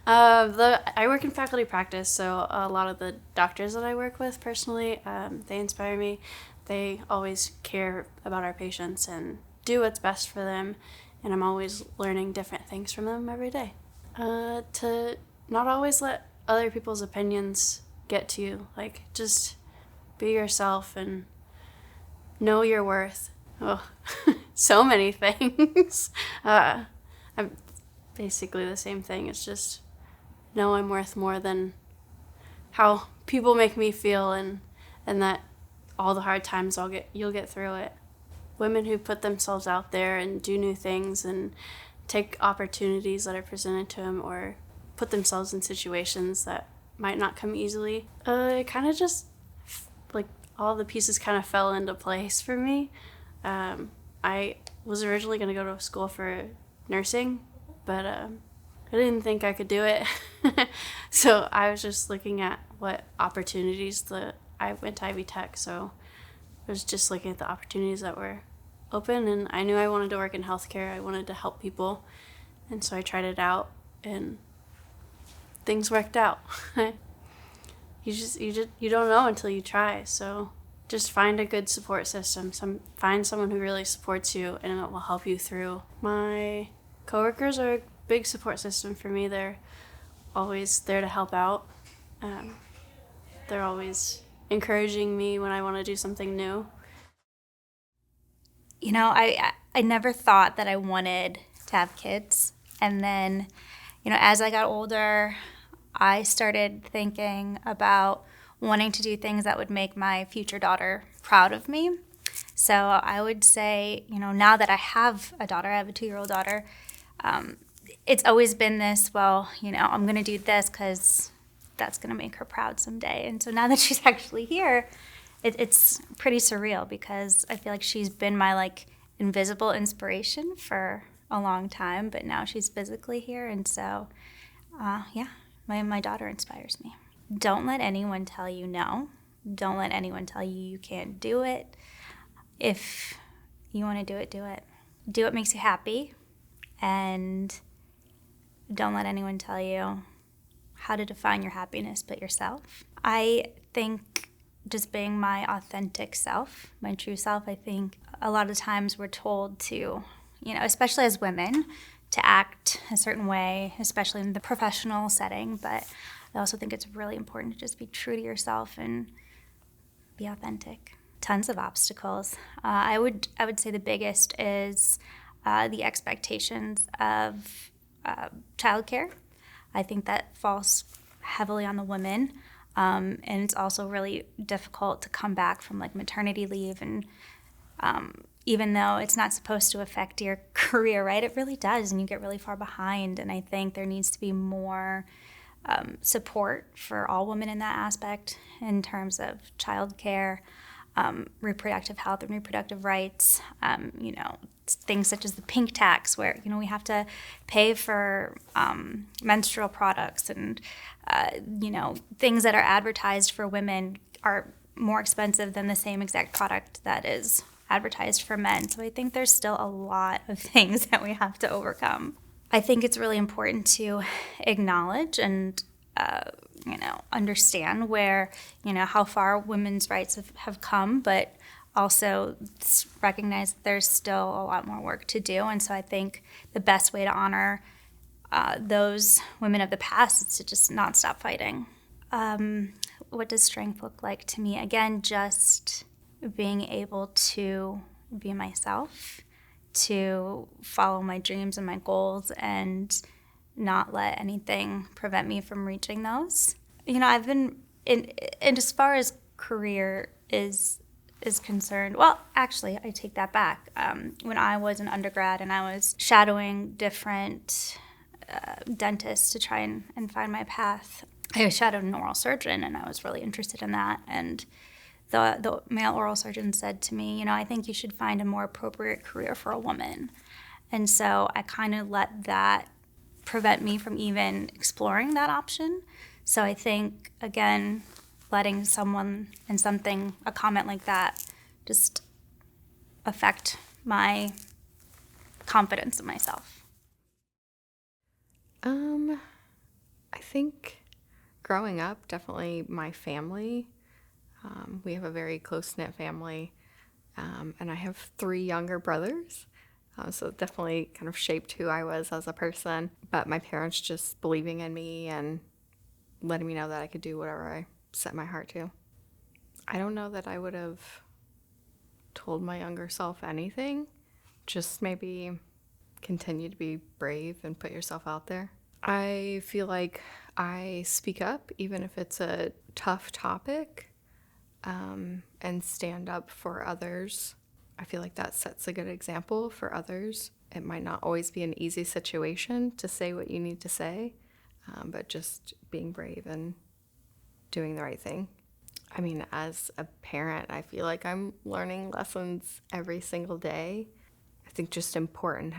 I work in faculty practice, so a lot of the doctors that I work with personally, they inspire me. They always care about our patients and do what's best for them, and I'm always learning different things from them every day. To not always let other people's opinions get to you. Like, just be yourself and know your worth. Oh, so many things. I'm basically the same thing. It's just know I'm worth more than how people make me feel, and that all the hard times you'll get through it. Women who put themselves out there and do new things and take opportunities that are presented to them or put themselves in situations that might not come easily. It kind of just, like, all the pieces kind of fell into place for me. I was originally going to go to school for nursing, but I didn't think I could do it. So I was just looking at what opportunities I went to Ivy Tech, so I was just looking at the opportunities that were open, and I knew I wanted to work in healthcare. I wanted to help people, and so I tried it out, and things worked out. You don't know until you try. So just find a good support system. Find someone who really supports you, and it will help you through. My coworkers are a big support system for me. They're always there to help out. They're always encouraging me when I want to do something new. I never thought that I wanted to have kids. And then, as I got older, I started thinking about wanting to do things that would make my future daughter proud of me. So I would say, now that I have a daughter, I have a 2-year-old daughter, it's always been this, well, I'm going to do this because that's going to make her proud someday. And so now that she's actually here, it's pretty surreal because I feel like she's been my, invisible inspiration for a long time, but now she's physically here. And so, my daughter inspires me. Don't let anyone tell you no. Don't let anyone tell you can't do it. If you want to do it, do it. Do what makes you happy, and don't let anyone tell you how to define your happiness but yourself. I think just being my authentic self, my true self, I think a lot of times we're told to, especially as women, to act a certain way, especially in the professional setting, but I also think it's really important to just be true to yourself and be authentic. Tons of obstacles. I would say the biggest is the expectations of childcare. I think that falls heavily on the women, and it's also really difficult to come back from maternity leave, and even though it's not supposed to affect your career, right? It really does, and you get really far behind. And I think there needs to be more support for all women in that aspect in terms of childcare, reproductive health and reproductive rights, things such as the pink tax where, we have to pay for menstrual products and, things that are advertised for women are more expensive than the same exact product that is advertised for men. So I think there's still a lot of things that we have to overcome. I think it's really important to acknowledge and understand where, how far women's rights have come, but also recognize that there's still a lot more work to do. And so I think the best way to honor those women of the past is to just not stop fighting. What does strength look like to me? Again, just being able to be myself, to follow my dreams and my goals, and not let anything prevent me from reaching those. I've been and as far as career is concerned, well, actually, I take that back. When I was an undergrad and I was shadowing different dentists to try and find my path, I shadowed an oral surgeon, and I was really interested in that. And the male oral surgeon said to me, I think you should find a more appropriate career for a woman. And so I kind of let that prevent me from even exploring that option. So I think, again, letting someone and something, a comment like that, just affect my confidence in myself. think growing up, definitely my family. We have a very close-knit family, and I have 3 younger brothers. So it definitely kind of shaped who I was as a person. But my parents just believing in me and letting me know that I could do whatever I set my heart to. I don't know that I would have told my younger self anything. Just maybe continue to be brave and put yourself out there. I feel like I speak up even if it's a tough topic, and stand up for others. I feel like that sets a good example for others. It might not always be an easy situation to say what you need to say, but just being brave and doing the right thing. I mean, as a parent, I feel like I'm learning lessons every single day. I think just important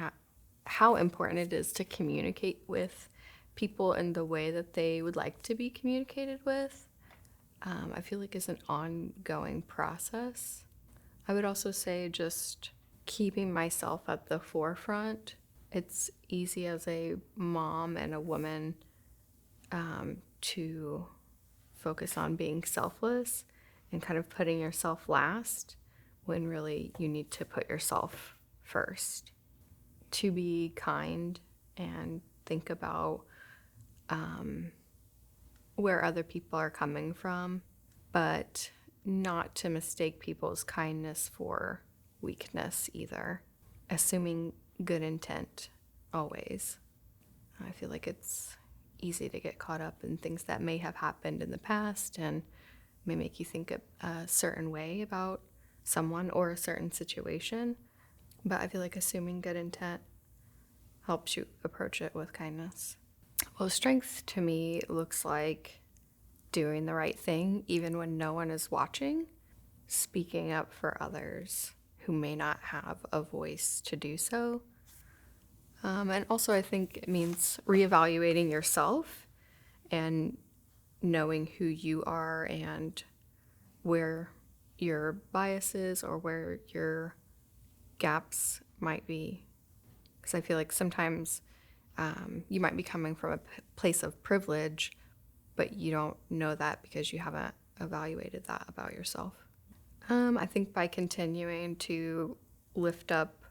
how important it is to communicate with people in the way that they would like to be communicated with. I feel like it's an ongoing process. I would also say just keeping myself at the forefront. It's easy as a mom and a woman to focus on being selfless and kind of putting yourself last when really you need to put yourself first. To be kind and think about where other people are coming from, but not to mistake people's kindness for weakness either. Assuming good intent always. I feel like it's easy to get caught up in things that may have happened in the past and may make you think a certain way about someone or a certain situation. But I feel like assuming good intent helps you approach it with kindness. Well, strength to me looks like doing the right thing even when no one is watching, speaking up for others who may not have a voice to do so. And also I think it means reevaluating yourself and knowing who you are and where your biases or where your gaps might be. Because I feel like sometimes you might be coming from a place of privilege, but you don't know that because you haven't evaluated that about yourself. I think by continuing to lift up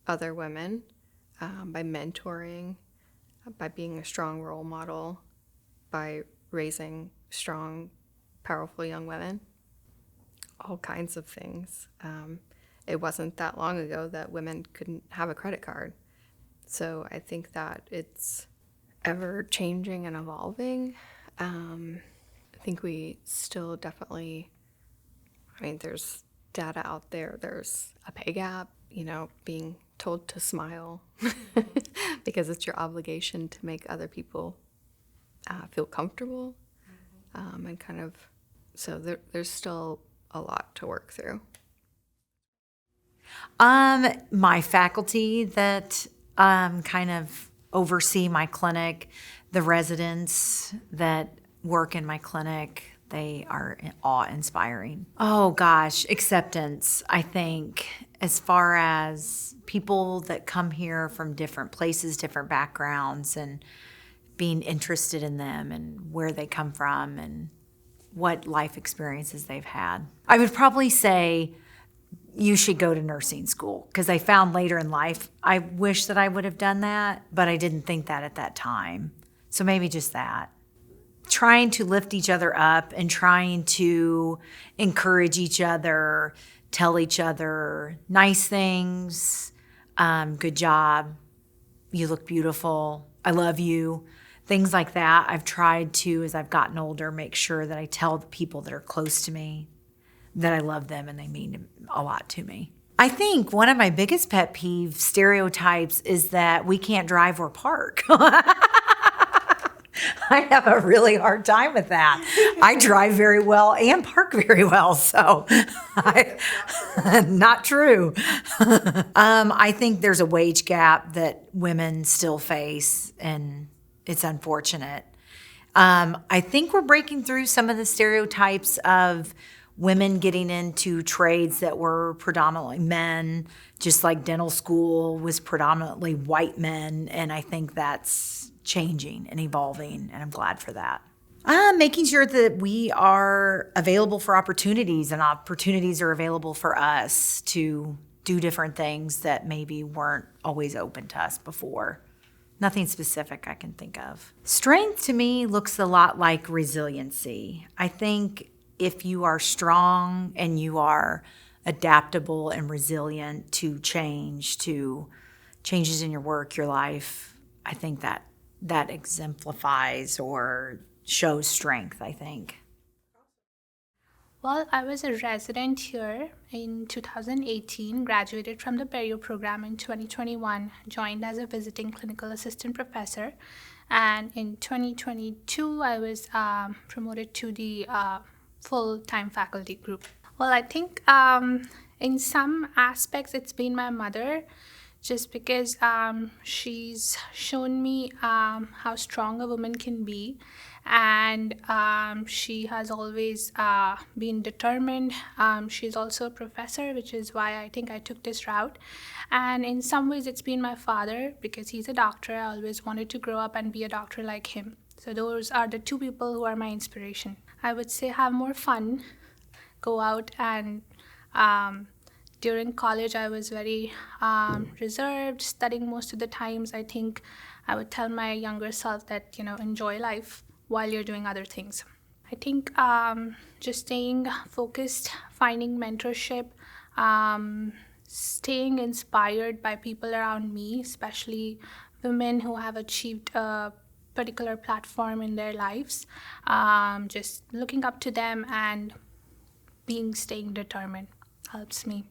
other women, by mentoring, by being a strong role model, by raising strong, powerful young women, all kinds of things. It wasn't that long ago that women couldn't have a credit card. So I think that it's ever changing and evolving. I think we still definitely, there's data out there. There's a pay gap, being told to smile because it's your obligation to make other people feel comfortable. And kind of, so there's still a lot to work through. My faculty that kind of oversee my clinic, the residents that work in my clinic, they are awe-inspiring. Oh gosh, acceptance, I think, as far as people that come here from different places, different backgrounds, and being interested in them and where they come from and what life experiences they've had. I would probably say you should go to nursing school, because I found later in life, I wish that I would have done that, but I didn't think that at that time. So maybe just that. Trying to lift each other up and trying to encourage each other, tell each other nice things, good job, you look beautiful, I love you, things like that. I've tried to, as I've gotten older, make sure that I tell the people that are close to me that I love them and they mean a lot to me. I think one of my biggest pet peeve stereotypes is that we can't drive or park. I have a really hard time with that. I drive very well and park very well, so not true. I think there's a wage gap that women still face, and it's unfortunate. I think we're breaking through some of the stereotypes of women getting into trades that were predominantly men, just like dental school was predominantly white men, and I think that's changing and evolving, and I'm glad for that. Making sure that we are available for opportunities and opportunities are available for us to do different things that maybe weren't always open to us before. Nothing specific I can think of. Strength to me looks a lot like resiliency. I think if you are strong and you are adaptable and resilient to change, to changes in your work, your life, I think that exemplifies or shows strength, I think. Well, I was a resident here in 2018, graduated from the Perio program in 2021, joined as a visiting clinical assistant professor, and in 2022, I was promoted to the full-time faculty group. Well, I think in some aspects it's been my mother, just because she's shown me how strong a woman can be, and she has always been determined. She's also a professor, which is why I think I took this route. And in some ways it's been my father, because he's a doctor. I always wanted to grow up and be a doctor like him. So those are the two people who are my inspiration. I would say have more fun, go out, and during college, I was very reserved, studying most of the times. I think I would tell my younger self that, enjoy life while you're doing other things. I think just staying focused, finding mentorship, staying inspired by people around me, especially women who have achieved a particular platform in their lives, just looking up to them and staying determined helps me.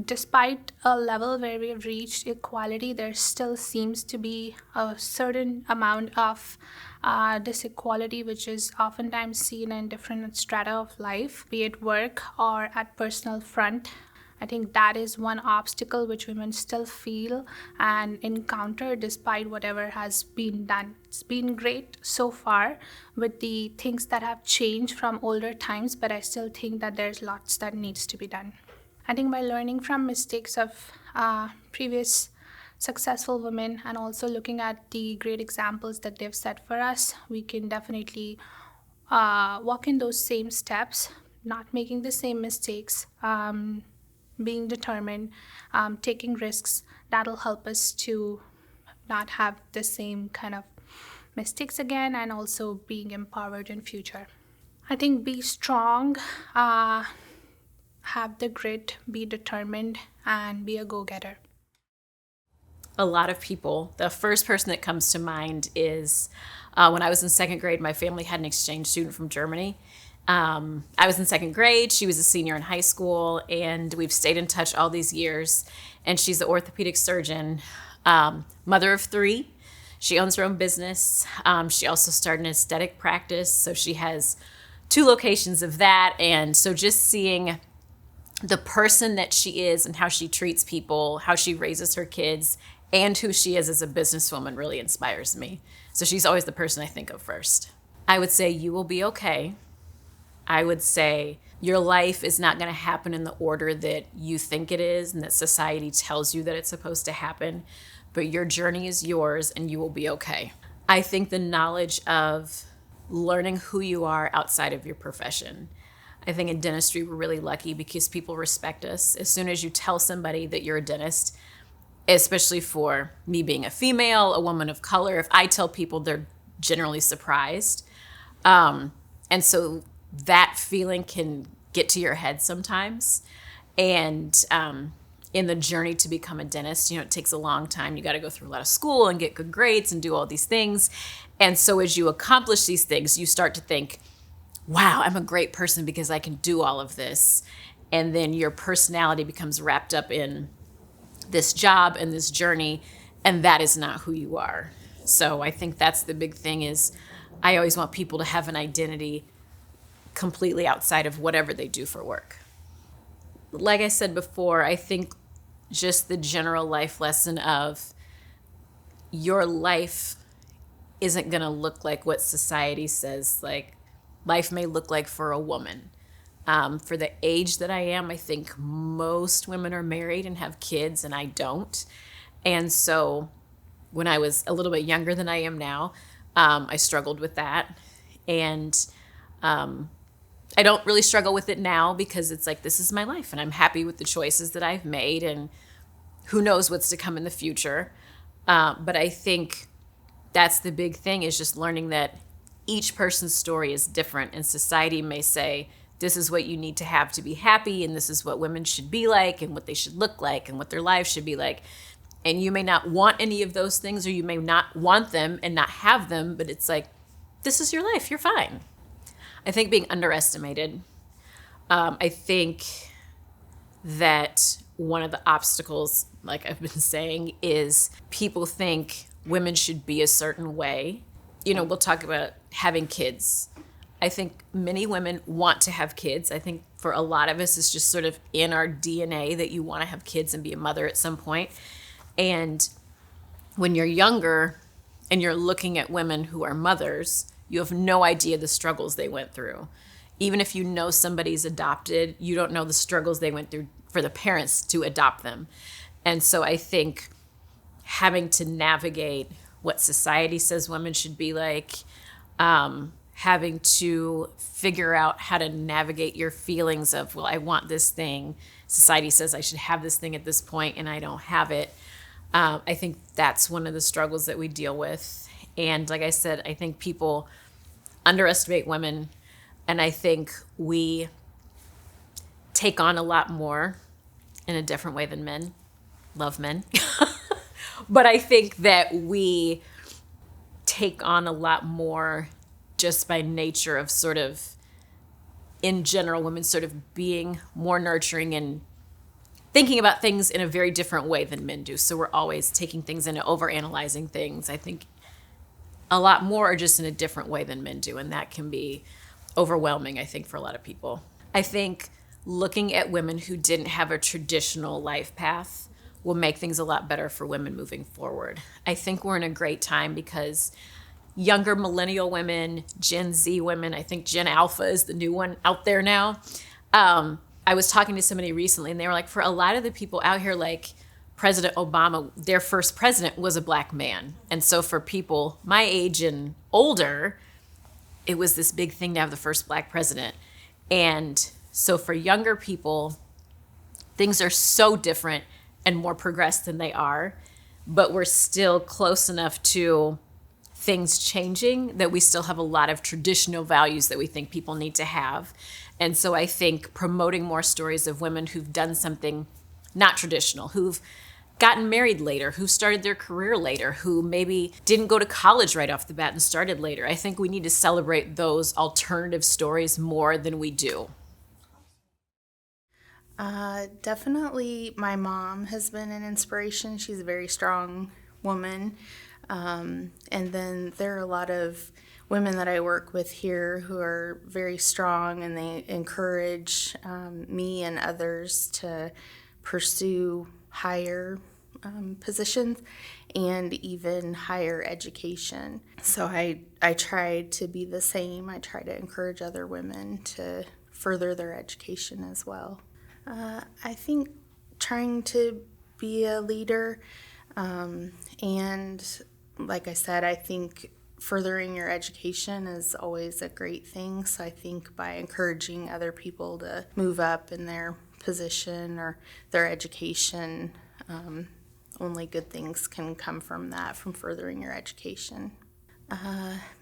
Despite a level where we have reached equality, there still seems to be a certain amount of disequality, which is oftentimes seen in different strata of life, be it work or at personal front. I think that is one obstacle which women still feel and encounter despite whatever has been done. It's been great so far with the things that have changed from older times, but I still think that there's lots that needs to be done. I think by learning from mistakes of previous successful women and also looking at the great examples that they've set for us, we can definitely walk in those same steps, not making the same mistakes, being determined, taking risks. That'll help us to not have the same kind of mistakes again, and also being empowered in future. I think be strong, have the grit, be determined, and be a go-getter. A lot of people, the first person that comes to mind is when I was in second grade, my family had an exchange student from Germany. I was in second grade, she was a senior in high school, and we've stayed in touch all these years. And she's an orthopedic surgeon, mother of 3. She owns her own business. She also started an aesthetic practice, so she has 2 locations of that. And so just seeing the person that she is and how she treats people, how she raises her kids, and who she is as a businesswoman really inspires me. So she's always the person I think of first. I would say you will be okay. I would say your life is not going to happen in the order that you think it is and that society tells you that it's supposed to happen, but your journey is yours and you will be okay. I think the knowledge of learning who you are outside of your profession. I think in dentistry, we're really lucky because people respect us. As soon as you tell somebody that you're a dentist, especially for me being a female, a woman of color, if I tell people, they're generally surprised. And so that feeling can get to your head sometimes. And in the journey to become a dentist, it takes a long time. You got to go through a lot of school and get good grades and do all these things. And so as you accomplish these things, you start to think, wow, I'm a great person because I can do all of this. And then your personality becomes wrapped up in this job and this journey, and that is not who you are. So I think that's the big thing is I always want people to have an identity completely outside of whatever they do for work. Like I said before, I think just the general life lesson of your life isn't going to look like what society says like life may look like for a woman. For the age that I am, I think most women are married and have kids, and I don't. And so when I was a little bit younger than I am now. I struggled with that. And I don't really struggle with it now because it's like, this is my life and I'm happy with the choices that I've made and who knows what's to come in the future. But I think that's the big thing, is just learning that each person's story is different, and society may say, this is what you need to have to be happy, and this is what women should be like, and what they should look like, and what their lives should be like. And you may not want any of those things, or you may not want them and not have them, but it's like, this is your life, you're fine. I think being underestimated. I think that one of the obstacles, like I've been saying, is people think women should be a certain way. We'll talk about having kids. I think many women want to have kids. I think for a lot of us, it's just sort of in our DNA that you want to have kids and be a mother at some point. And when you're younger and you're looking at women who are mothers, you have no idea the struggles they went through. Even if you know somebody's adopted, you don't know the struggles they went through for the parents to adopt them. And so I think having to navigate what society says women should be like, having to figure out how to navigate your feelings of, well, I want this thing. Society says I should have this thing at this point and I don't have it. I think that's one of the struggles that we deal with. And like I said, I think people underestimate women, and I think we take on a lot more in a different way than men. Love men. But I think that we take on a lot more just by nature of sort of, in general, women sort of being more nurturing and thinking about things in a very different way than men do. So we're always taking things into overanalyzing things. I think a lot more are just in a different way than men do, and that can be overwhelming, I think, for a lot of people. I think looking at women who didn't have a traditional life path will make things a lot better for women moving forward. I think we're in a great time because younger millennial women, Gen Z women, I think Gen Alpha is the new one out there now. I was talking to somebody recently and they were like, for a lot of the people out here, like President Obama, their first president was a black man. And so for people my age and older, it was this big thing to have the first black president. And so for younger people, things are so different and more progressed than they are, but we're still close enough to things changing that we still have a lot of traditional values that we think people need to have. And so I think promoting more stories of women who've done something not traditional, who've gotten married later, who started their career later, who maybe didn't go to college right off the bat and started later. I think we need to celebrate those alternative stories more than we do. Definitely my mom has been an inspiration. She's a very strong woman. And then there are a lot of women that I work with here who are very strong, and they encourage me and others to pursue higher positions and even higher education. So I try to be the same. I try to encourage other women to further their education as well. I think trying to be a leader, and like I said, I think furthering your education is always a great thing. So I think by encouraging other people to move up in their position or their education, only good things can come from that, from furthering your education.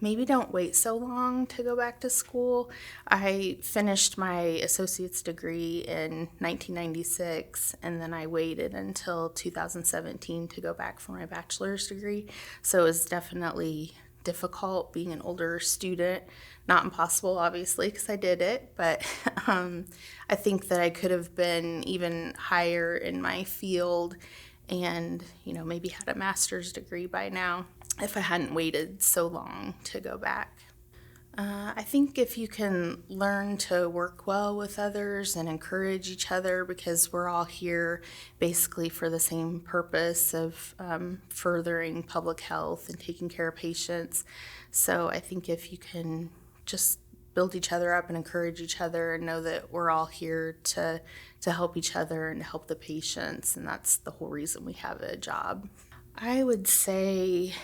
Maybe don't wait so long to go back to school. I finished my associate's degree in 1996, and then I waited until 2017 to go back for my bachelor's degree. So it was definitely difficult being an older student. Not impossible, obviously, because I did it, but I think that I could have been even higher in my field and, maybe had a master's degree by now if I hadn't waited so long to go back. I think if you can learn to work well with others and encourage each other, because we're all here basically for the same purpose of furthering public health and taking care of patients. So I think if you can just build each other up and encourage each other and know that we're all here to help each other and help the patients, and that's the whole reason we have a job. I would say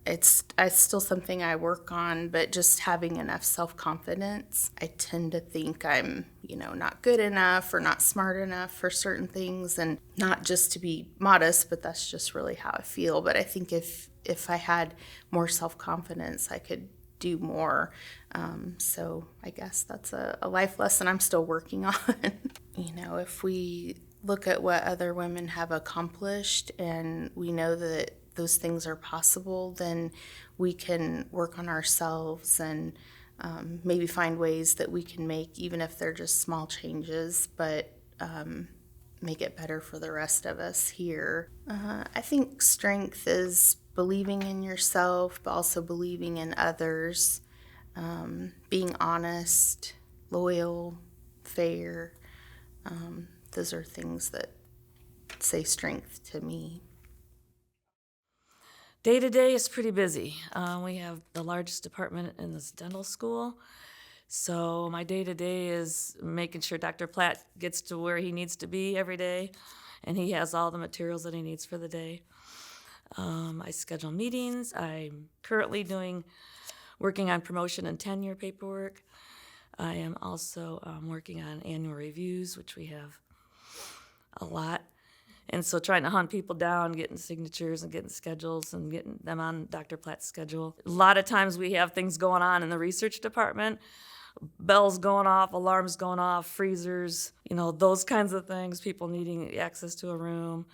it's still something I work on, but just having enough self-confidence. I tend to think I'm, not good enough or not smart enough for certain things, and not just to be modest, but that's just really how I feel. But I think if I had more self-confidence, I could do more. So I guess that's a life lesson I'm still working on. If we look at what other women have accomplished and we know that those things are possible, then we can work on ourselves and maybe find ways that we can make, even if they're just small changes, but make it better for the rest of us here. I think strength is believing in yourself, but also believing in others, being honest, loyal, fair. Those are things that say strength to me. Day to day is pretty busy. We have the largest department in this dental school. So my day to day is making sure Dr. Platt gets to where he needs to be every day, and he has all the materials that he needs for the day. I schedule meetings. I'm currently working on promotion and tenure paperwork. I am also working on annual reviews, which we have a lot. And so trying to hunt people down, getting signatures and getting schedules and getting them on Dr. Platt's schedule. A lot of times we have things going on in the research department, bells going off, alarms going off, freezers, those kinds of things, people needing access to a room.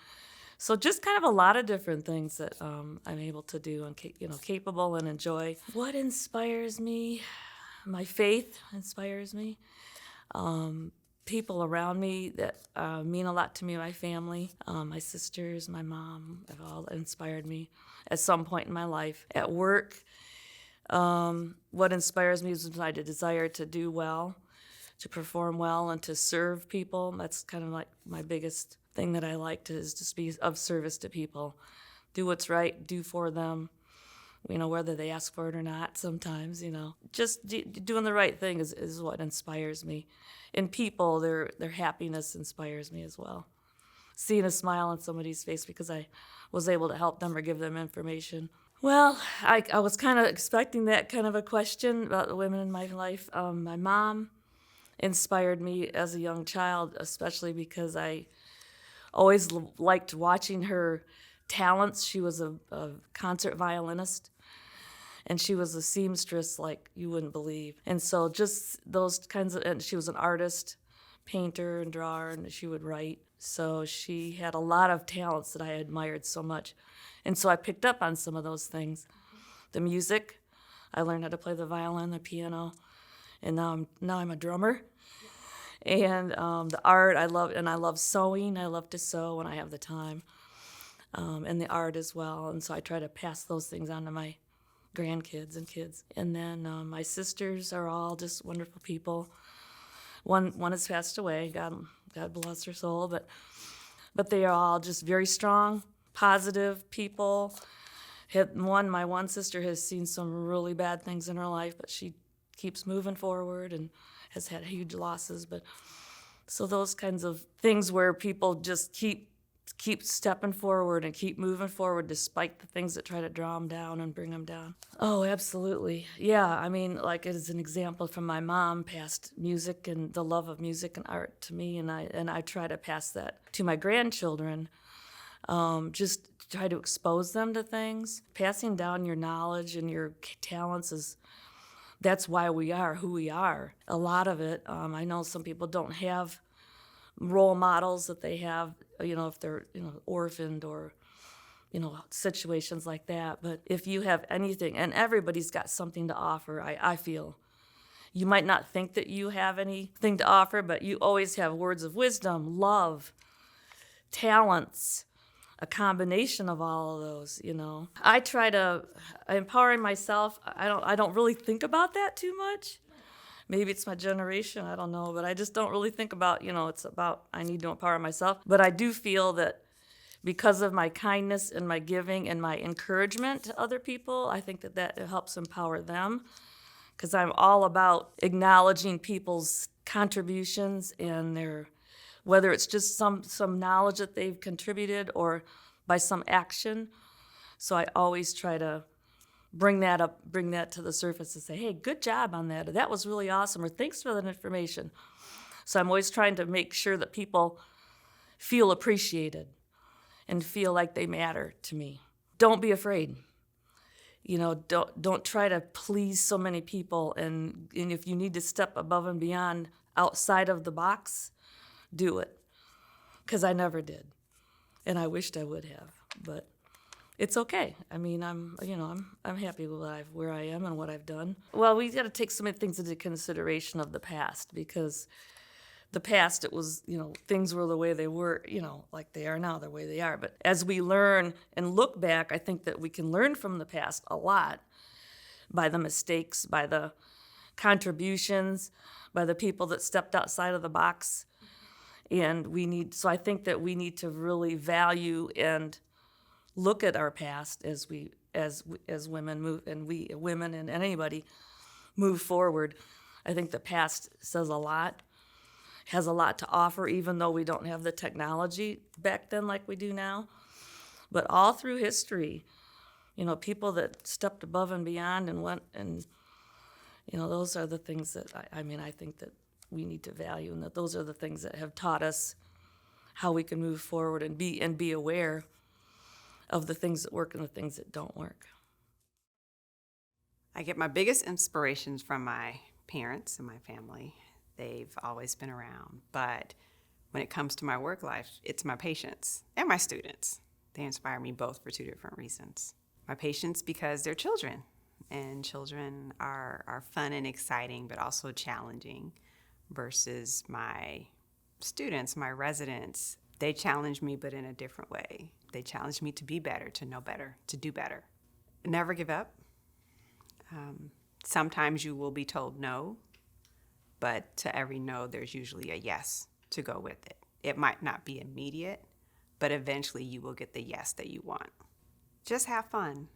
So just kind of a lot of different things that I'm able to do and, capable and enjoy. What inspires me? My faith inspires me. People around me that mean a lot to me, my family, my sisters, my mom, have all inspired me at some point in my life. At work, what inspires me is my desire to do well, to perform well, and to serve people. That's kind of like my biggest thing that I like to is just be of service to people. Do what's right, do for them, whether they ask for it or not sometimes, Just doing the right thing is what inspires me. And people, their happiness inspires me as well. Seeing a smile on somebody's face because I was able to help them or give them information. Well, I was kind of expecting that kind of a question about the women in my life. My mom inspired me as a young child, especially because I always liked watching her talents. She was a concert violinist, and she was a seamstress like you wouldn't believe. And so just those kinds of, and she was an artist, painter and drawer, and she would write. So she had a lot of talents that I admired so much. And so I picked up on some of those things. The music, I learned how to play the violin, the piano, and now I'm a drummer. And the art, I love sewing. I love to sew when I have the time, and the art as well. And so I try to pass those things on to my grandkids and kids. And then my sisters are all just wonderful people. One has passed away, God bless her soul, but they are all just very strong, positive people. My one sister has seen some really bad things in her life, but she keeps moving forward and has had huge losses. But so those kinds of things where people just keep stepping forward and keep moving forward despite the things that try to draw them down and bring them down. Oh, absolutely. Yeah, I mean, like as an example from my mom, passed music and the love of music and art to me, and I try to pass that to my grandchildren. Just try to expose them to things. Passing down your knowledge and your talents that's why we are who we are. A lot of it, I know some people don't have role models that they have, if they're, orphaned or, situations like that. But if you have anything, and everybody's got something to offer, I feel. You might not think that you have anything to offer, but you always have words of wisdom, love, talents, a combination of all of those, I try to empowering myself. I don't really think about that too much. Maybe it's my generation, I don't know, but I just don't really think about, it's about I need to empower myself. But I do feel that because of my kindness and my giving and my encouragement to other people, I think that helps empower them, because I'm all about acknowledging people's contributions and whether it's just some knowledge that they've contributed or by some action So I always try to bring that to the surface and say, hey, good job on that. Or, that was really awesome. Or thanks for that information. So I'm always trying to make sure that people feel appreciated and feel like they matter to me. Don't be afraid. Don't try to please so many people. And if you need to step above and beyond outside of the box, do it. Because I never did. And I wished I would have. But it's okay. I mean, I'm happy with where I am and what I've done. Well, we got to take so many things into consideration of the past, because the past, it was, things were the way they were, like they are now, the way they are. But as we learn and look back, I think that we can learn from the past a lot by the mistakes, by the contributions, by the people that stepped outside of the box. And I think that we need to really value and look at our past as women move, and we women and anybody move forward. I think the past says a lot, has a lot to offer, even though we don't have the technology back then like we do now. But all through history, people that stepped above and beyond and went, and those are the things that I think that we need to value, and that those are the things that have taught us how we can move forward and be aware of the things that work and the things that don't work. I get my biggest inspirations from my parents and my family. They've always been around. But when it comes to my work life, it's my patients and my students. They inspire me both for two different reasons. My patients because they're children, and children are fun and exciting, but also challenging, versus my students, my residents. They challenge me, but in a different way. They challenge me to be better, to know better, to do better. Never give up. Sometimes you will be told no, but to every no, there's usually a yes to go with it. It might not be immediate, but eventually you will get the yes that you want. Just have fun.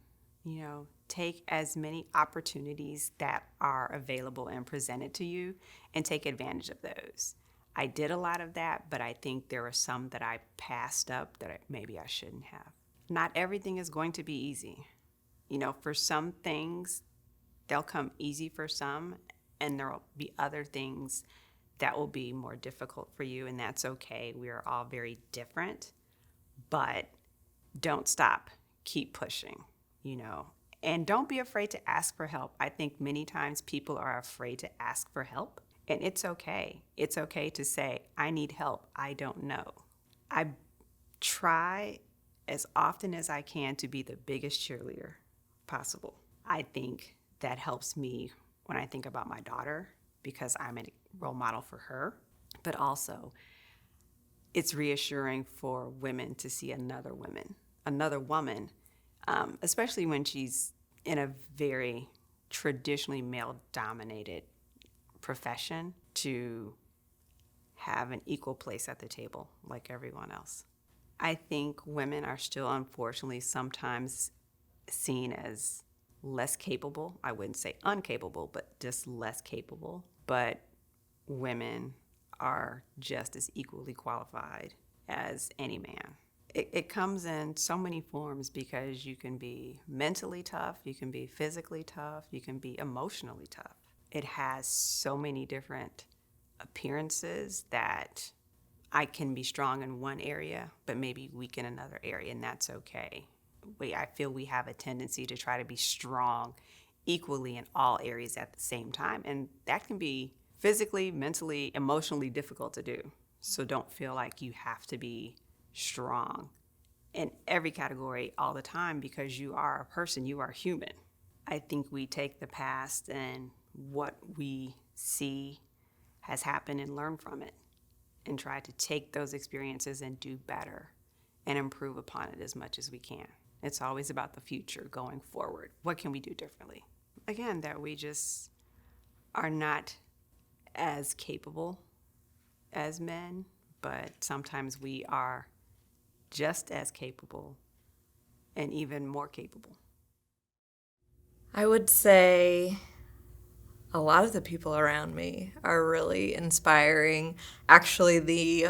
Take as many opportunities that are available and presented to you and take advantage of those. I did a lot of that, but I think there were some that I passed up that maybe I shouldn't have. Not everything is going to be easy. For some things, they'll come easy for some, and there will be other things that will be more difficult for you, and that's okay. We are all very different, but don't stop. Keep pushing, and don't be afraid to ask for help. I think many times people are afraid to ask for help. And it's okay. It's okay to say, I need help. I don't know. I try as often as I can to be the biggest cheerleader possible. I think that helps me when I think about my daughter, because I'm a role model for her. But also, it's reassuring for women to see another woman, especially when she's in a very traditionally male-dominated profession, to have an equal place at the table like everyone else. I think women are still unfortunately sometimes seen as less capable. I wouldn't say incapable, but just less capable. But women are just as equally qualified as any man. It comes in so many forms, because you can be mentally tough, you can be physically tough, you can be emotionally tough. It has so many different appearances that I can be strong in one area, but maybe weak in another area, and that's okay. I feel we have a tendency to try to be strong equally in all areas at the same time, and that can be physically, mentally, emotionally difficult to do. So don't feel like you have to be strong in every category all the time, because you are a person, you are human. I think we take the past and what we see has happened and learn from it, and try to take those experiences and do better and improve upon it as much as we can. It's always about the future going forward. What can we do differently? Again, that we just are not as capable as men, but sometimes we are just as capable and even more capable. I would say a lot of the people around me are really inspiring. Actually, the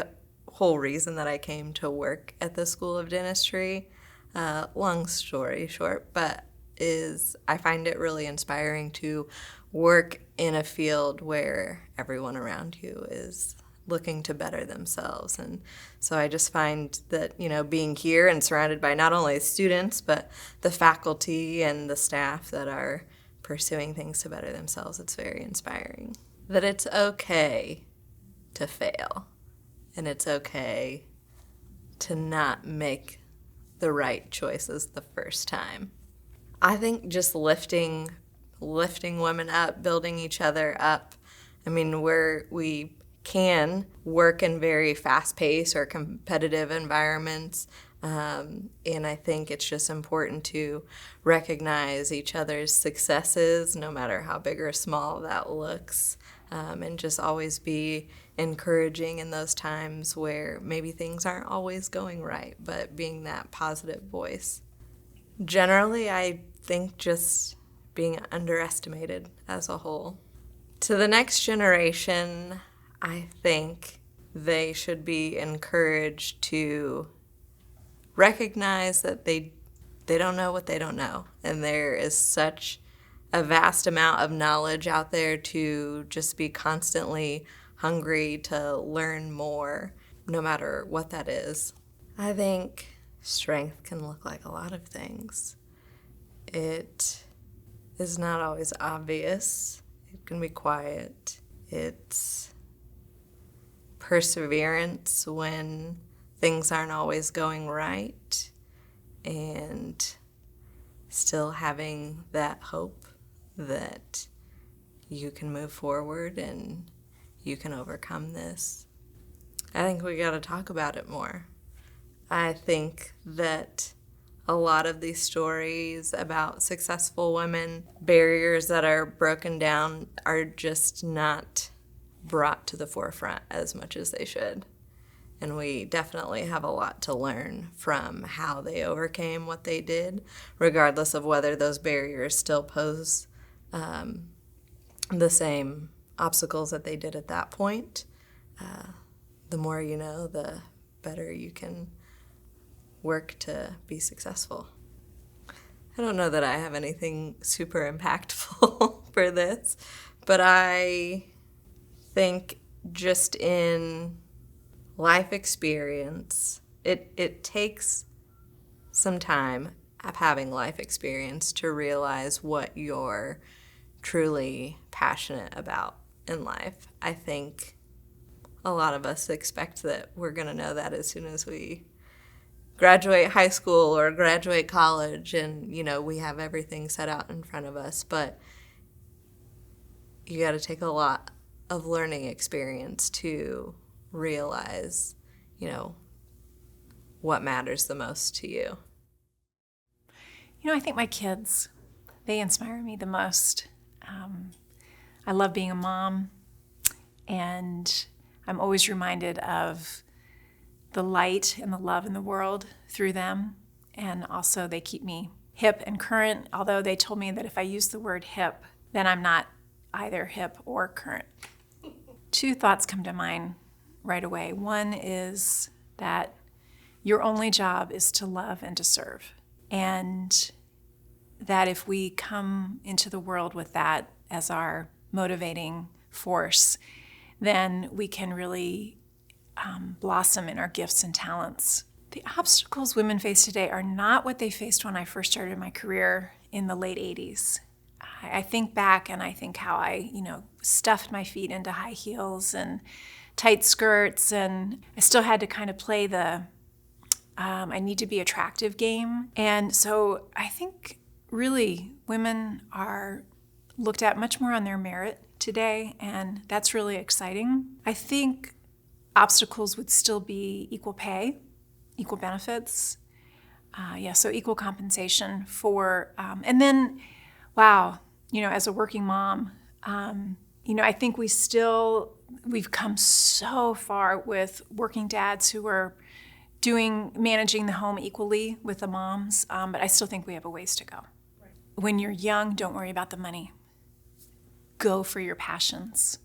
whole reason that I came to work at the School of Dentistry, long story short, but I find it really inspiring to work in a field where everyone around you is looking to better themselves. And so I just find that, being here and surrounded by not only students, but the faculty and the staff that are pursuing things to better themselves, it's very inspiring. That it's okay to fail, and it's okay to not make the right choices the first time. I think just lifting women up, building each other up. I mean, we can work in very fast-paced or competitive environments, and I think it's just important to recognize each other's successes, no matter how big or small that looks, and just always be encouraging in those times where maybe things aren't always going right, but being that positive voice. Generally, I think just being underestimated as a whole. To the next generation, I think they should be encouraged to recognize that they don't know what they don't know. And there is such a vast amount of knowledge out there to just be constantly hungry to learn more, no matter what that is. I think strength can look like a lot of things. It is not always obvious. It can be quiet. It's perseverance when things aren't always going right, and still having that hope that you can move forward and you can overcome this. I think we got to talk about it more. I think that a lot of these stories about successful women, barriers that are broken down, are just not brought to the forefront as much as they should. And we definitely have a lot to learn from how they overcame what they did, regardless of whether those barriers still pose the same obstacles that they did at that point. The more you know, the better you can work to be successful. I don't know that I have anything super impactful for this, but I think just in life experience, it takes some time of having life experience to realize what you're truly passionate about in life. I think a lot of us expect that we're going to know that as soon as we graduate high school or graduate college, and we have everything set out in front of us, but you got to take a lot of learning experience to realize what matters the most to you. I think my kids, they inspire me the most. I love being a mom, and I'm always reminded of the light and the love in the world through them. And also they keep me hip and current, although they told me that if I use the word hip, then I'm not either hip or current. Two thoughts come to mind right away. One is that your only job is to love and to serve. And that if we come into the world with that as our motivating force, then we can really blossom in our gifts and talents. The obstacles women face today are not what they faced when I first started my career in the late 80s. I think back and I think how I, stuffed my feet into high heels and tight skirts, and I still had to kind of play the I need to be attractive game. And so I think really women are looked at much more on their merit today, and that's really exciting. I think obstacles would still be equal pay, equal benefits, so equal compensation for, and then, wow, as a working mom, I think we've come so far with working dads who are managing the home equally with the moms, but I still think we have a ways to go. Right. When you're young, don't worry about the money. Go for your passions.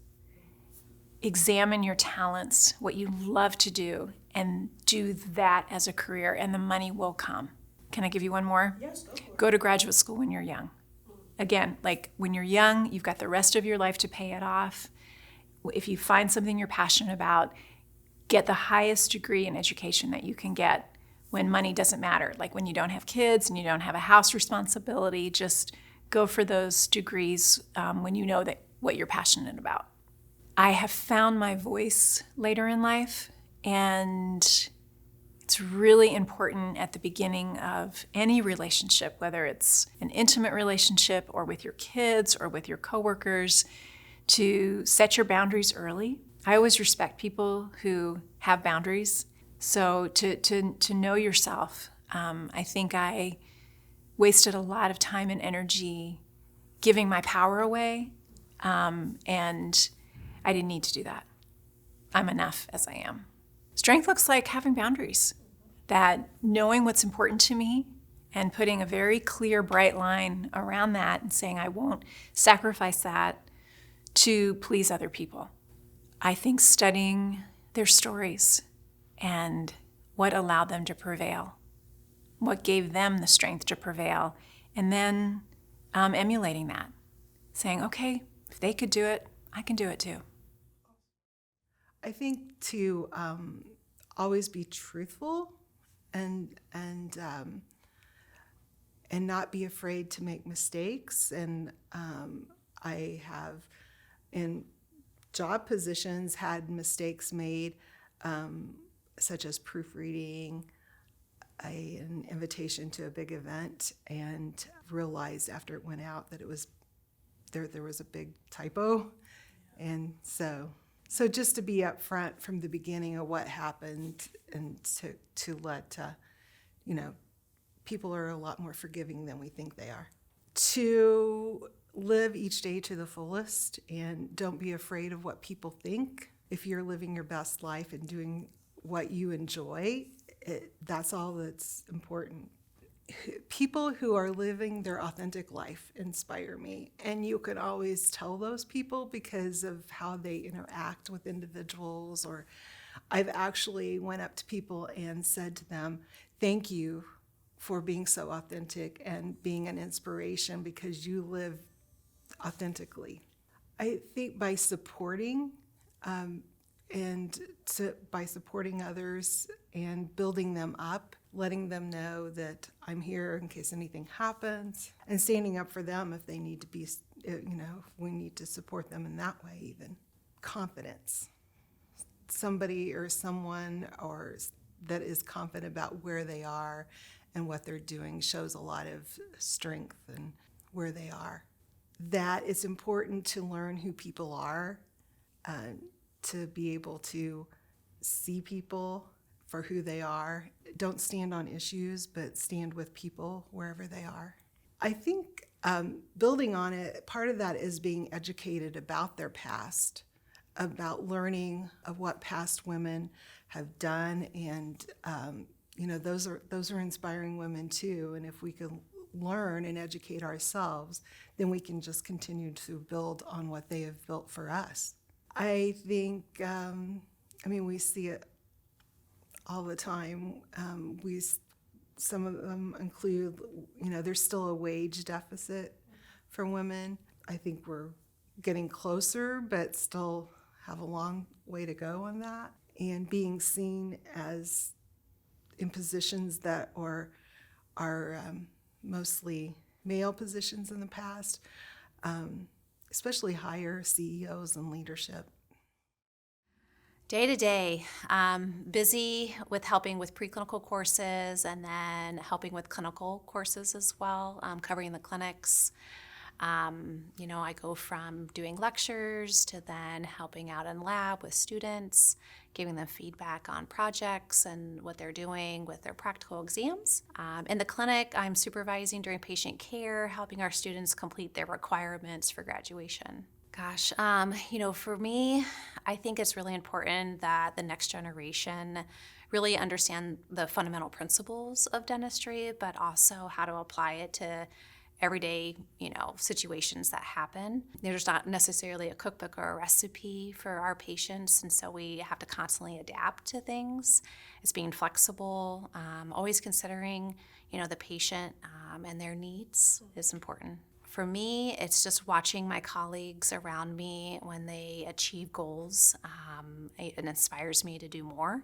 Examine your talents, what you love to do, and do that as a career, and the money will come. Can I give you one more? Yes, go for it. Go to graduate school when you're young. Again, like when you're young, you've got the rest of your life to pay it off. If you find something you're passionate about, get the highest degree in education that you can get when money doesn't matter. Like when you don't have kids and you don't have a house responsibility, just go for those degrees when you know that what you're passionate about. I have found my voice later in life, and it's really important at the beginning of any relationship, whether it's an intimate relationship or with your kids or with your coworkers, to set your boundaries early. I always respect people who have boundaries. So to know yourself, I think I wasted a lot of time and energy giving my power away, and I didn't need to do that. I'm enough as I am. Strength looks like having boundaries, that knowing what's important to me and putting a very clear, bright line around that and saying I won't sacrifice that to please other people. I think studying their stories and what allowed them to prevail, what gave them the strength to prevail, and then emulating that, saying, okay, if they could do it, I can do it too. I think to always be truthful and not be afraid to make mistakes. And I have, in job positions, had mistakes made, such as proofreading an invitation to a big event, and realized after it went out that it was there was a big typo, and so just to be upfront from the beginning of what happened, and to let people are a lot more forgiving than we think they are. To live each day to the fullest and don't be afraid of what people think. If you're living your best life and doing what you enjoy, that's all that's important. People who are living their authentic life inspire me, and you can always tell those people because of how they interact with individuals. Or I've actually went up to people and said to them, thank you for being so authentic and being an inspiration because you live authentically. I think by supporting by supporting others and building them up, letting them know that I'm here in case anything happens, and standing up for them if they need to be, we need to support them in that way even. Confidence. Somebody or someone that is confident about where they are and what they're doing shows a lot of strength in where they are. That it's important to learn who people are, to be able to see people for who they are. Don't stand on issues, but stand with people wherever they are. I think building on it, part of that is being educated about their past, about learning of what past women have done, and those are inspiring women too. And if we can learn and educate ourselves, then we can just continue to build on what they have built for us. I think, we see it all the time. Some of them include, there's still a wage deficit for women. I think we're getting closer, but still have a long way to go on that. And being seen as in positions that are mostly male positions in the past, especially higher CEOs and leadership. Day to day, busy with helping with preclinical courses and then helping with clinical courses as well, covering the clinics. I go from doing lectures to then helping out in lab with students, giving them feedback on projects and what they're doing with their practical exams. In the clinic, I'm supervising during patient care, helping our students complete their requirements for graduation. Gosh, for me, I think it's really important that the next generation really understand the fundamental principles of dentistry, but also how to apply it to everyday, situations that happen. There's not necessarily a cookbook or a recipe for our patients, and so we have to constantly adapt to things. It's being flexible, always considering, the patient and their needs is important. For me, it's just watching my colleagues around me when they achieve goals. It inspires me to do more.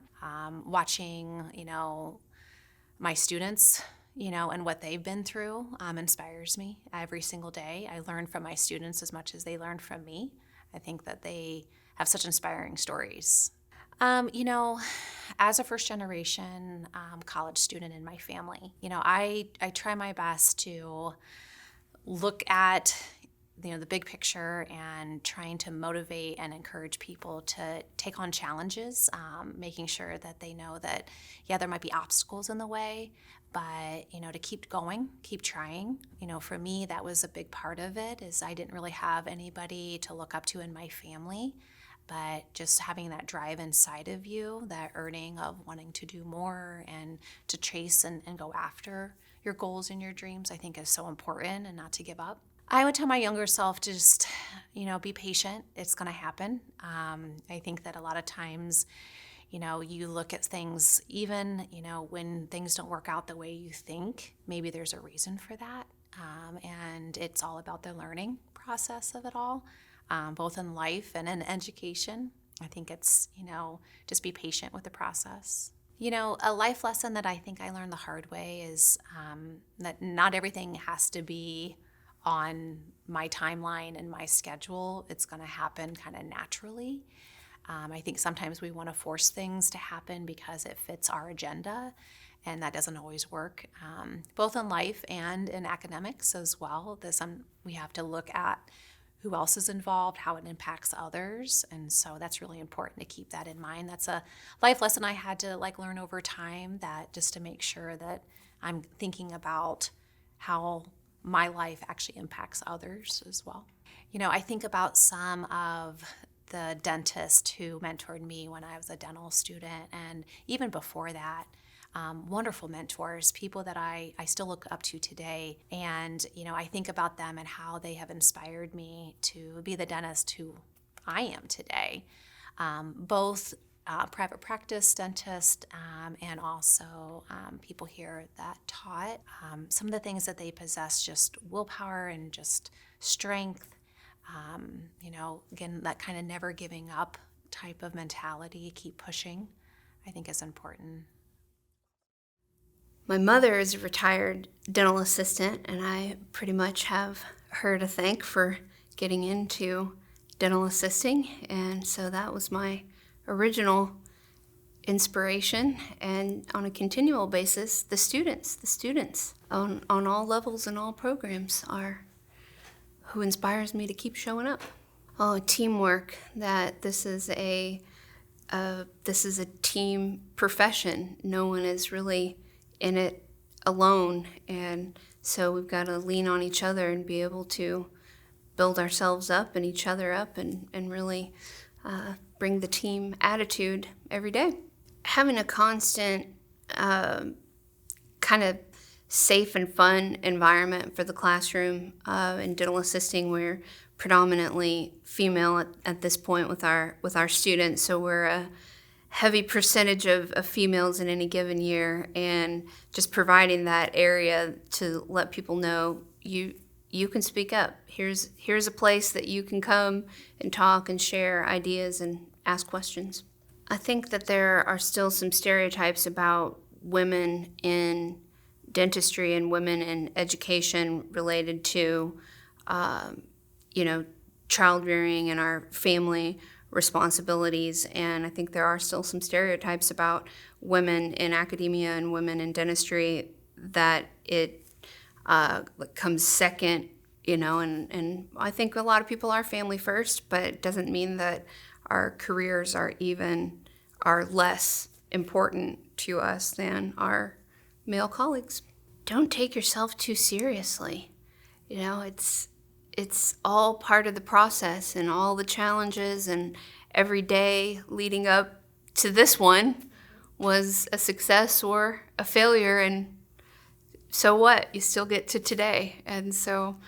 Watching, my students, and what they've been through inspires me every single day. I learn from my students as much as they learn from me. I think that they have such inspiring stories. As a first generation college student in my family, I try my best to look at the big picture and trying to motivate and encourage people to take on challenges, making sure that they know that, there might be obstacles in the way, but, to keep going, keep trying. For me, that was a big part of it, is I didn't really have anybody to look up to in my family, but just having that drive inside of you, that earning of wanting to do more and to chase and go after your goals and your dreams, I think is so important, and not to give up. I would tell my younger self to just, be patient. It's going to happen. I think that a lot of times, you look at things, even, when things don't work out the way you think, maybe there's a reason for that. And it's all about the learning process of it all, both in life and in education. I think it's, just be patient with the process. A life lesson that I think I learned the hard way is that not everything has to be on my timeline and my schedule. It's going to happen kind of naturally. I think sometimes we want to force things to happen because it fits our agenda, and that doesn't always work, both in life and in academics as well. We have to look at who else is involved, how it impacts others, and so that's really important to keep that in mind. That's a life lesson I had to learn over time, that just to make sure that I'm thinking about how my life actually impacts others as well. I think about some of the dentists who mentored me when I was a dental student, and even before that, wonderful mentors, people that I still look up to today. And, I think about them and how they have inspired me to be the dentist who I am today. Both private practice dentist and also people here that taught. Some of the things that they possess, just willpower and just strength. Again, that kind of never giving up type of mentality, keep pushing, I think is important. My mother is a retired dental assistant, and I pretty much have her to thank for getting into dental assisting, and so that was my original inspiration. And on a continual basis, the students on all levels and all programs are who inspires me to keep showing up. Teamwork, that this is a team profession. No one is really in it alone, and so we've got to lean on each other and be able to build ourselves up and each other up, and really bring the team attitude every day. Having a constant kind of safe and fun environment for the classroom. In dental assisting, we're predominantly female at this point with our students, so we're a heavy percentage of females in any given year, and just providing that area to let people know you can speak up. Here's a place that you can come and talk and share ideas and ask questions. I think that there are still some stereotypes about women in dentistry and women in education related to, child rearing and our family responsibilities. And I think there are still some stereotypes about women in academia and women in dentistry, that it comes second, and I think a lot of people are family first, but it doesn't mean that our careers are less important to us than our male colleagues. Don't take yourself too seriously. It's all part of the process, and all the challenges, and every day leading up to this one was a success or a failure, and so what? You still get to today. And so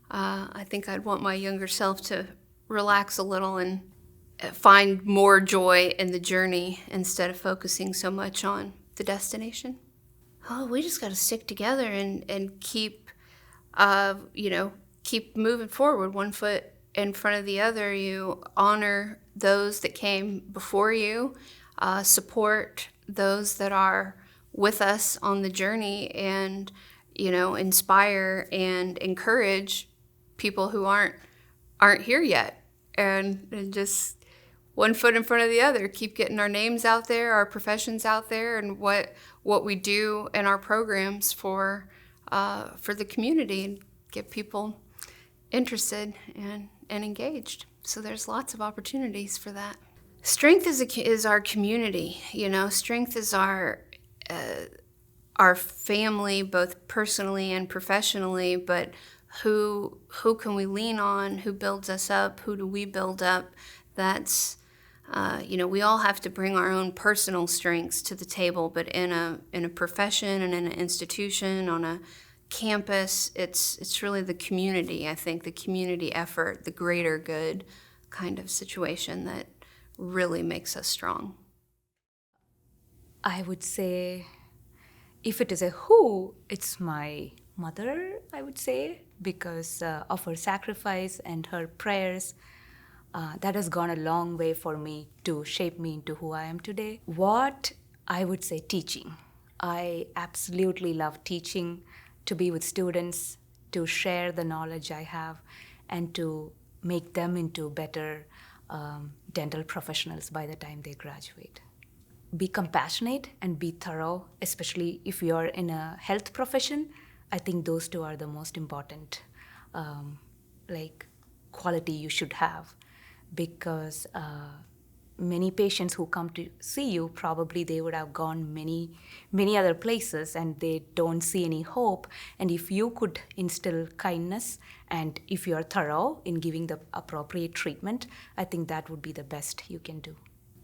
I think I'd want my younger self to relax a little and find more joy in the journey instead of focusing so much on the destination. Oh, we just got to stick together and keep, keep moving forward, one foot in front of the other. You honor those that came before you, support those that are with us on the journey, and, inspire and encourage people who aren't here yet, and just one foot in front of the other, keep getting our names out there, our professions out there, and what we do in our programs for the community, and get people interested and engaged. So there's lots of opportunities for that. Strength is our community. Strength is our family, both personally and professionally. But who can we lean on? Who builds us up? Who do we build up? That's we all have to bring our own personal strengths to the table, but in a profession and in an institution, on a campus, it's really the community, I think, the community effort, the greater good kind of situation that really makes us strong. I would say, if it is a who, it's my mother, I would say, because of her sacrifice and her prayers. That has gone a long way for me to shape me into who I am today. What? I would say teaching. I absolutely love teaching, to be with students, to share the knowledge I have, and to make them into better dental professionals by the time they graduate. Be compassionate and be thorough, especially if you're in a health profession. I think those two are the most important quality you should have. Because many patients who come to see you, probably they would have gone many other places and they don't see any hope. And if you could instill kindness, and if you're thorough in giving the appropriate treatment, I think that would be the best you can do.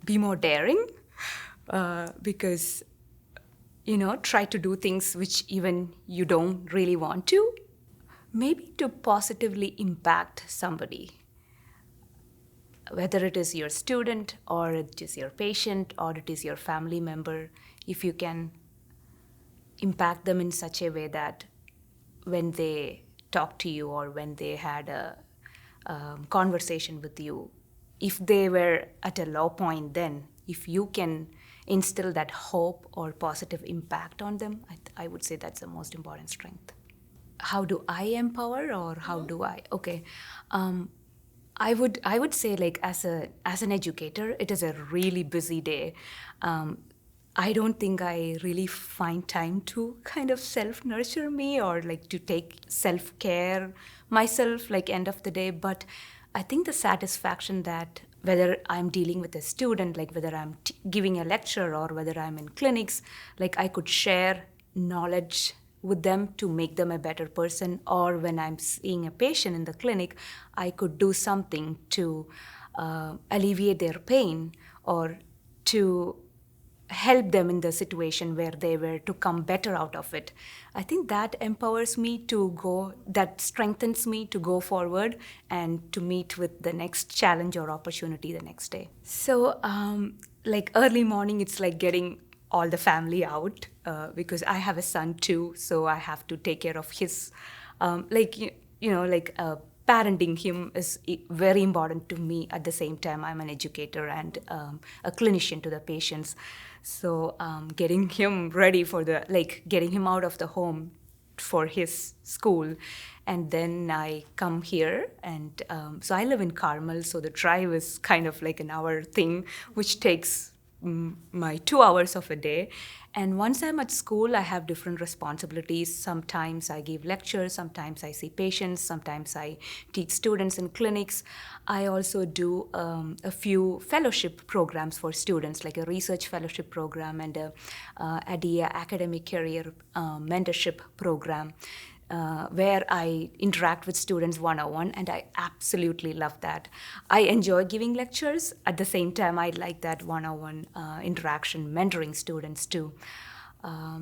Be more daring, because try to do things which even you don't really want to. Maybe to positively impact somebody. Whether it is your student, or it is your patient, or it is your family member, if you can impact them in such a way that when they talk to you or when they had a conversation with you, if they were at a low point, then if you can instill that hope or positive impact on them, I would say that's the most important strength. How do I empower, or how do I? Okay. I would say, as an educator, it is a really busy day. I don't think I really find time to kind of self-nurture me, or to take self-care myself, end of the day. But I think the satisfaction that whether I'm dealing with a student, whether I'm giving a lecture or whether I'm in clinics, I could share knowledge with them to make them a better person, or when I'm seeing a patient in the clinic, I could do something to alleviate their pain or to help them in the situation where they were to come better out of it. I think that empowers me to go, that strengthens me to go forward and to meet with the next challenge or opportunity the next day. So early morning, it's getting all the family out because I have a son too, so I have to take care of his, parenting him is very important to me. At the same time, I'm an educator and a clinician to the patients. So getting him ready for getting him out of the home for his school. And then I come here, and so I live in Carmel, so the drive is kind of an hour thing, which takes my 2 hours of a day. And once I'm at school, I have different responsibilities. Sometimes I give lectures, sometimes I see patients, sometimes I teach students in clinics. I also do a few fellowship programs for students, like a research fellowship program and a ADIA academic career mentorship program. Where I interact with students one-on-one, and I absolutely love that. I enjoy giving lectures. At the same time, I like that one-on-one interaction, mentoring students too.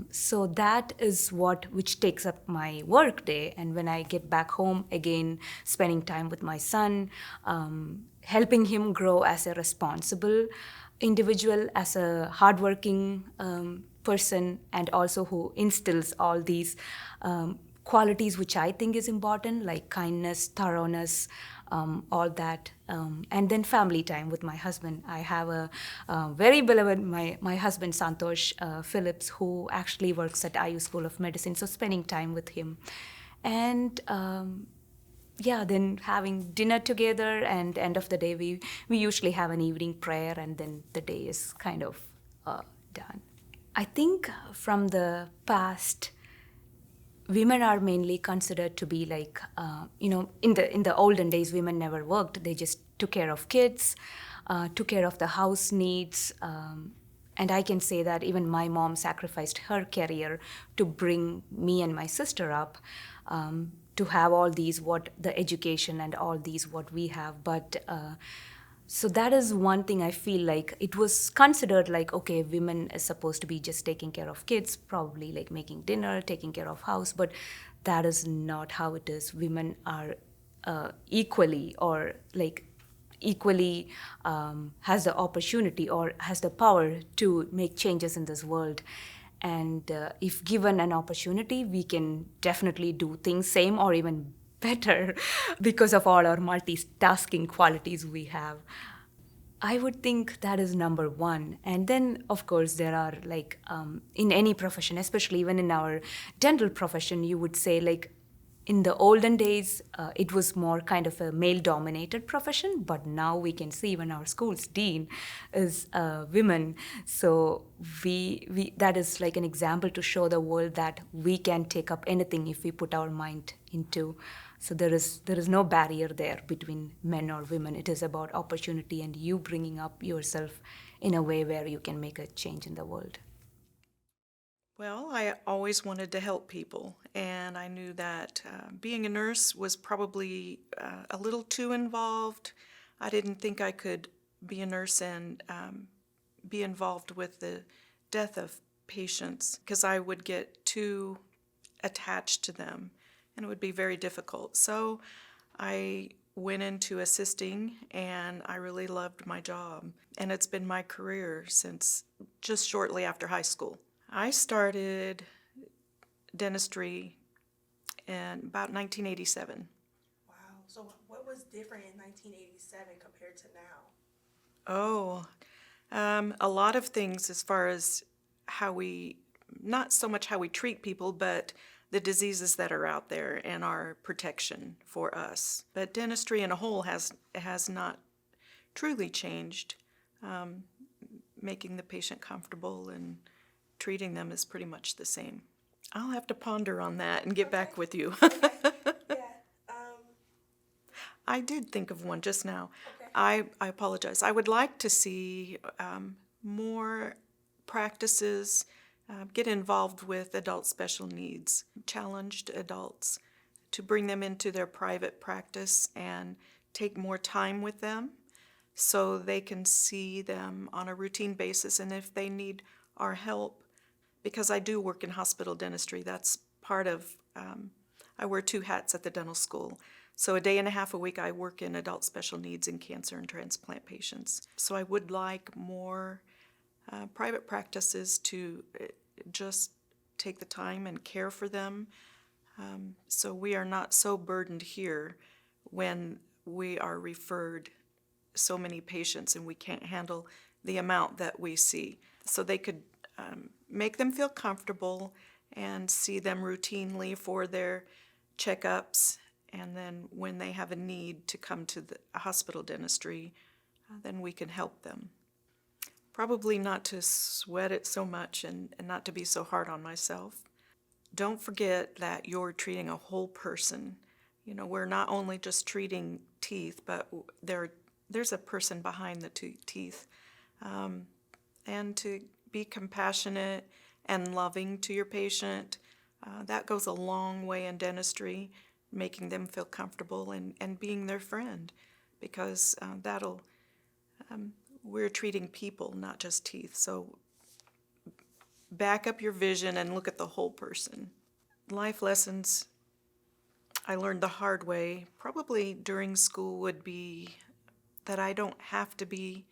So that is which takes up my work day. And when I get back home, again, spending time with my son, helping him grow as a responsible individual, as a hardworking person, and also who instills all these qualities which I think is important, like kindness, thoroughness, all that. And then family time with my husband. I have a very beloved, my husband Santosh Phillips, who actually works at IU School of Medicine, so spending time with him. And yeah, then having dinner together, and end of the day, we usually have an evening prayer, and then the day is kind of done. I think from the past, women are mainly considered to be like, in the olden days, women never worked. They just took care of kids, took care of the house needs. And I can say that even my mom sacrificed her career to bring me and my sister up, to have all these, the education and all these what we have. But so that is one thing I feel like it was considered like, okay, women is supposed to be just taking care of kids, probably like making dinner, taking care of house, but that is not how it is. Women are equally has the opportunity or has the power to make changes in this world. And if given an opportunity, we can definitely do things same or even better because of all our multitasking qualities we have. I would think that is number one. And then, of course, there are like, in any profession, especially even in our dental profession, you would say like, in the olden days, it was more kind of a male-dominated profession, but now we can see even our school's dean is women. So that is like an example to show the world that we can take up anything if we put our mind into. So there is no barrier there between men or women. It is about opportunity and you bringing up yourself in a way where you can make a change in the world. Well, I always wanted to help people, and I knew that being a nurse was probably a little too involved. I didn't think I could be a nurse and be involved with the death of patients because I would get too attached to them, and it would be very difficult. So I went into assisting, and I really loved my job, and it's been my career since just shortly after high school. I started dentistry in about 1987. Wow. So what was different in 1987 compared to now? Oh, a lot of things as far as not so much how we treat people, but the diseases that are out there and our protection for us. But dentistry in a whole has not truly changed. Making the patient comfortable and treating them is pretty much the same. I'll have to ponder on that and get back with you. I did think of one just now. I apologize. I would like to see more practices get involved with adult special needs, challenged adults, to bring them into their private practice and take more time with them so they can see them on a routine basis. And if they need our help, because I do work in hospital dentistry, that's part of, I wear two hats at the dental school. So a day and a half a week I work in adult special needs and cancer and transplant patients. So I would like more private practices to just take the time and care for them, so we are not so burdened here when we are referred so many patients and we can't handle the amount that we see. So they could make them feel comfortable and see them routinely for their checkups, and then when they have a need to come to the hospital dentistry, then we can help them. Probably not to sweat it so much and not to be so hard on myself. Don't forget that you're treating a whole person. You know, we're not only just treating teeth, but there's a person behind the teeth. And to be compassionate and loving to your patient, that goes a long way in dentistry, making them feel comfortable and being their friend, because we're treating people, not just teeth. So back up your vision and look at the whole person. Life lessons I learned the hard way, probably during school, would be that I don't have to be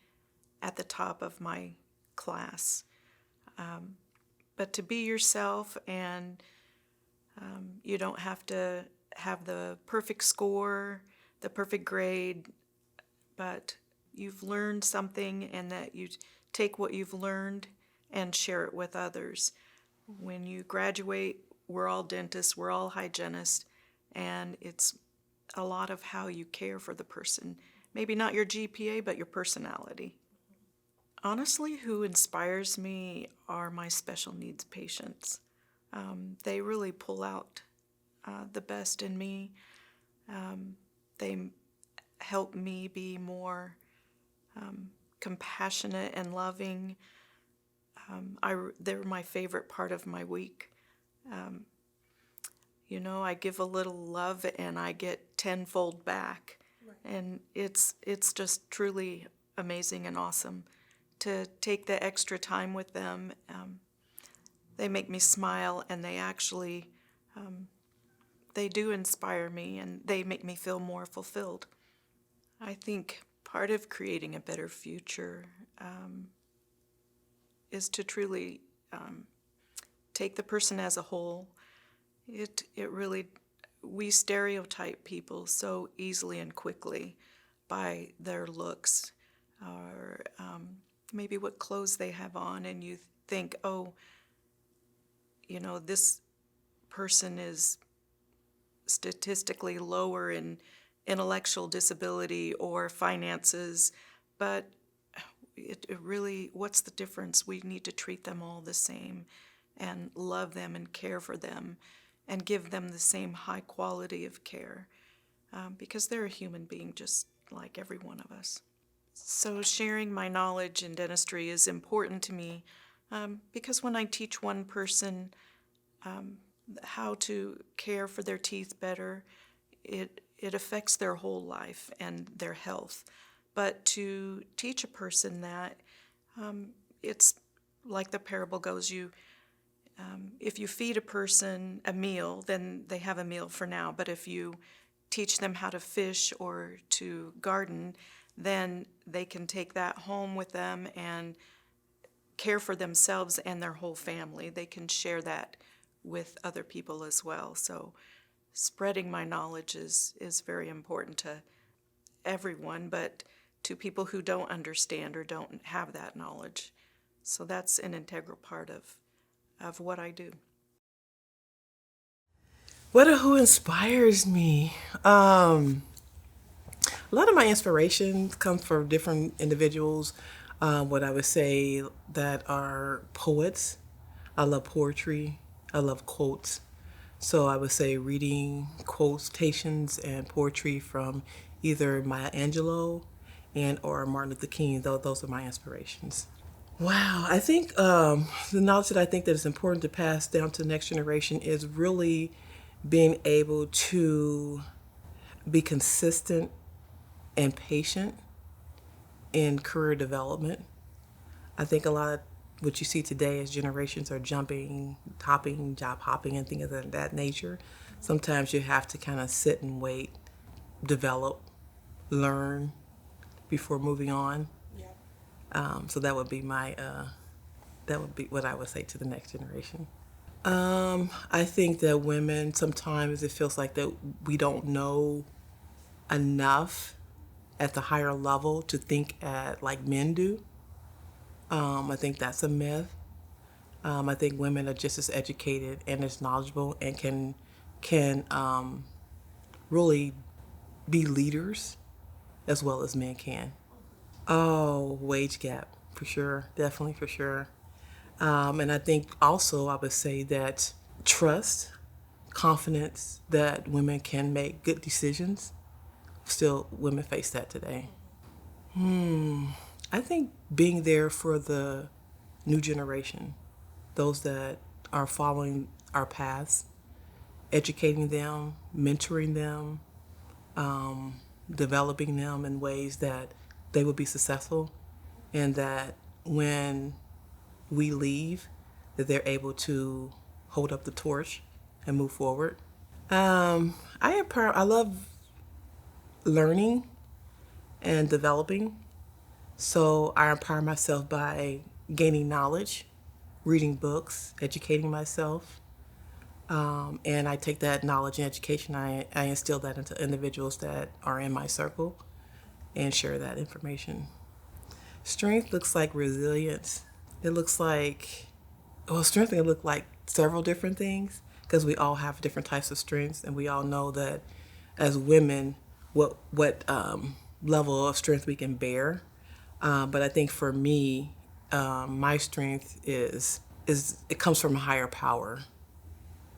at the top of my class, but to be yourself, and you don't have to have the perfect score, the perfect grade, but you've learned something, and that you take what you've learned and share it with others. When you graduate, we're all dentists, we're all hygienists, and it's a lot of how you care for the person. Maybe not your GPA, but your personality. Honestly, who inspires me are my special needs patients. They really pull out the best in me. They help me be more compassionate and loving. They're my favorite part of my week. You know, I give a little love and I get tenfold back. Right. And it's just truly amazing and awesome to take the extra time with them. They make me smile, and they actually, they do inspire me, and they make me feel more fulfilled. I think part of creating a better future is to truly take the person as a whole. It really, we stereotype people so easily and quickly by their looks, or maybe what clothes they have on, and you think, oh, you know, this person is statistically lower in intellectual disability or finances, but it really, what's the difference? We need to treat them all the same and love them and care for them and give them the same high quality of care, because they're a human being just like every one of us. So sharing my knowledge in dentistry is important to me, because when I teach one person how to care for their teeth better, it affects their whole life and their health. But to teach a person that, it's like the parable goes, if you feed a person a meal, then they have a meal for now. But if you teach them how to fish or to garden, then they can take that home with them and care for themselves and their whole family. They can share that with other people as well. So spreading my knowledge is very important to everyone, but to people who don't understand or don't have that knowledge. So that's an integral part of what I do. Who inspires me? A lot of my inspiration comes from different individuals. What I would say that are poets. I love poetry. I love quotes. So I would say reading quotations and poetry from either Maya Angelou or Martin Luther King. Those are my inspirations. Wow, I think the knowledge that I think that is important to pass down to the next generation is really being able to be consistent and patient in career development. I think a lot of what you see today is generations are jumping, hopping, job hopping, and things of that nature. Sometimes you have to kind of sit and wait, develop, learn before moving on. So that would be what I would say to the next generation. I think that women, sometimes it feels like that we don't know enough at the higher level to think like men do. I think that's a myth. I think women are just as educated and as knowledgeable and can really be leaders as well as men can. Oh, wage gap, for sure, definitely for sure. And I think also I would say that trust, confidence that women can make good decisions. Still, women face that today. I think being there for the new generation, those that are following our paths, educating them, mentoring them, developing them in ways that they will be successful, and that when we leave, that they're able to hold up the torch and move forward. I love learning and developing. So I empower myself by gaining knowledge, reading books, educating myself. And I take that knowledge and education, I instill that into individuals that are in my circle and share that information. Strength looks like resilience. It looks like, well, strength can look like several different things because we all have different types of strengths, and we all know that as women, what level of strength we can bear. But I think for me, my strength is it comes from a higher power.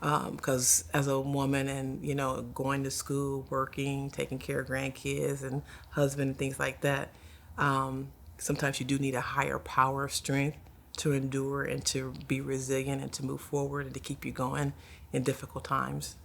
Because as a woman and, you know, going to school, working, taking care of grandkids and husband and things like that, sometimes you do need a higher power of strength to endure and to be resilient and to move forward and to keep you going in difficult times.